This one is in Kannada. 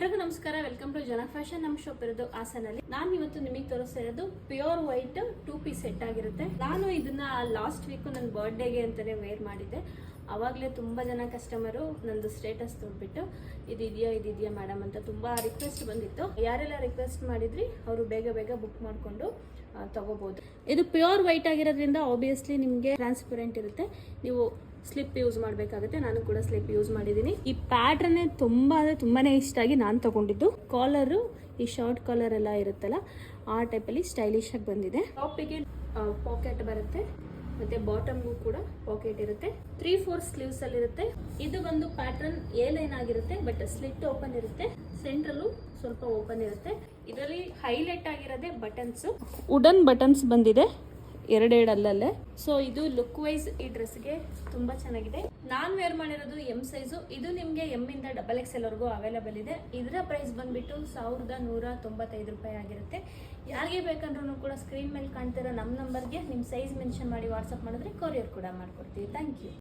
ಎಲ್ರಿಗೂ ನಮಸ್ಕಾರ. ವೆಲ್ಕಮ್ ಟು ಜನ ಫ್ಯಾಷನ್. ನಮ್ಮ ಶಾಪ್ ಇರೋದು ಹಾಸನಲ್ಲಿ. ನಾನು ಇವತ್ತು ನಿಮಗೆ ತೋರಿಸ್ತಾ ಇರೋದು ಪ್ಯೂರ್ ವೈಟ್ 2 ಪೀಸ್ ಸೆಟ್ ಆಗಿರುತ್ತೆ. ನಾನು ಇದನ್ನ ಲಾಸ್ಟ್ ವೀಕ್ ನನ್ನ ಬರ್ತ್ಡೇಗೆ ಅಂತಾನೆ ವೇರ್ ಮಾಡಿದ್ದೆ. ಅವಾಗಲೇ ತುಂಬ ಜನ ಕಸ್ಟಮರು ನಂದು ಸ್ಟೇಟಸ್ ನೋಡ್ಬಿಟ್ಟು ಇದಿದೆಯಾ ಮೇಡಮ್ ಅಂತ ತುಂಬ ರಿಕ್ವೆಸ್ಟ್ ಬಂದಿತ್ತು. ಯಾರೆಲ್ಲ ರಿಕ್ವೆಸ್ಟ್ ಮಾಡಿದ್ರಿ ಅವರು ಬೇಗ ಬೇಗ ಬುಕ್ ಮಾಡಿಕೊಂಡು ತಗೋಬಹುದು. ಇದು ಪ್ಯೂರ್ ವೈಟ್ ಆಗಿರೋದ್ರಿಂದ ಆಬ್ವಿಯಸ್ಲಿ ನಿಮಗೆ ಟ್ರಾನ್ಸ್ಪರೆಂಟ್ ಇರುತ್ತೆ. ನೀವು ಸ್ಲಿಪ್ ಯೂಸ್ ಮಾಡಬೇಕಾಗುತ್ತೆ. ನಾನು ಕೂಡ ಸ್ಲಿಪ್ ಯೂಸ್ ಮಾಡಿದ್ದೀನಿ. ಈ ಪ್ಯಾಟ್ರನ್ ತುಂಬಾನೇ ಇಷ್ಟ ಆಗಿ ನಾನು ತಗೊಂಡಿದ್ದು. ಕಾಲರು ಈ ಶಾರ್ಟ್ ಕಾಲರ್ ಎಲ್ಲ ಇರುತ್ತಲ್ಲ ಆ ಟೈಪಲ್ಲಿ ಸ್ಟೈಲಿಶ್ ಆಗಿ ಬಂದಿದೆ. ಟಾಪಿಗೆ ಪಾಕೆಟ್ ಬರುತ್ತೆ ಮತ್ತೆ ಬಾಟಮ್ಗೂ ಕೂಡ ಪಾಕೆಟ್ ಇರುತ್ತೆ. 3/4 ಸ್ಲೀವ್ಸ್ ಅಲ್ಲಿ ಇರುತ್ತೆ. ಇದು ಒಂದು ಪ್ಯಾಟರ್ನ್ ಎ ಲೈನ್ ಆಗಿರುತ್ತೆ, ಬಟ್ ಸ್ಲಿಟ್ ಓಪನ್ ಇರುತ್ತೆ. ಸೆಂಟ್ರಲ್ಲೂ ಸ್ವಲ್ಪ ಓಪನ್ ಇರುತ್ತೆ. ಇದರಲ್ಲಿ ಹೈಲೈಟ್ ಆಗಿರೋದೇ ಬಟನ್ಸ್, ವುಡನ್ ಬಟನ್ಸ್ ಬಂದಿದೆ ಎರಡೆರಡು ಅಲ್ಲಲ್ಲೇ. ಸೊ ಇದು ಲುಕ್ ವೈಸ್ ಈ ಡ್ರೆಸ್ಗೆ ತುಂಬಾ ಚೆನ್ನಾಗಿದೆ. ನಾನು ವೇರ್ ಮಾಡಿರೋದು ಎಂ ಸೈಜು. ಇದು ನಿಮಗೆ ಎಂ ಇಂದ XXL ವರೆಗೂ ಅವೈಲೇಬಲ್ ಇದೆ. ಇದರ ಪ್ರೈಸ್ ಬಂದ್ಬಿಟ್ಟು 1195 ರೂಪಾಯಿ ಆಗಿರುತ್ತೆ. ಯಾರಿಗೆ ಬೇಕಂದ್ರೂ ಕೂಡ ಸ್ಕ್ರೀನ್ ಮೇಲೆ ಕಾಣ್ತಿರೋ ನಮ್ಮ ನಂಬರ್ಗೆ ನಿಮ್ಮ ಸೈಜ್ ಮೆನ್ಷನ್ ಮಾಡಿ ವಾಟ್ಸಪ್ ಮಾಡಿದ್ರೆ ಕೊರಿಯರ್ ಕೂಡ ಮಾಡ್ಕೊಡ್ತೀವಿ. Thank you.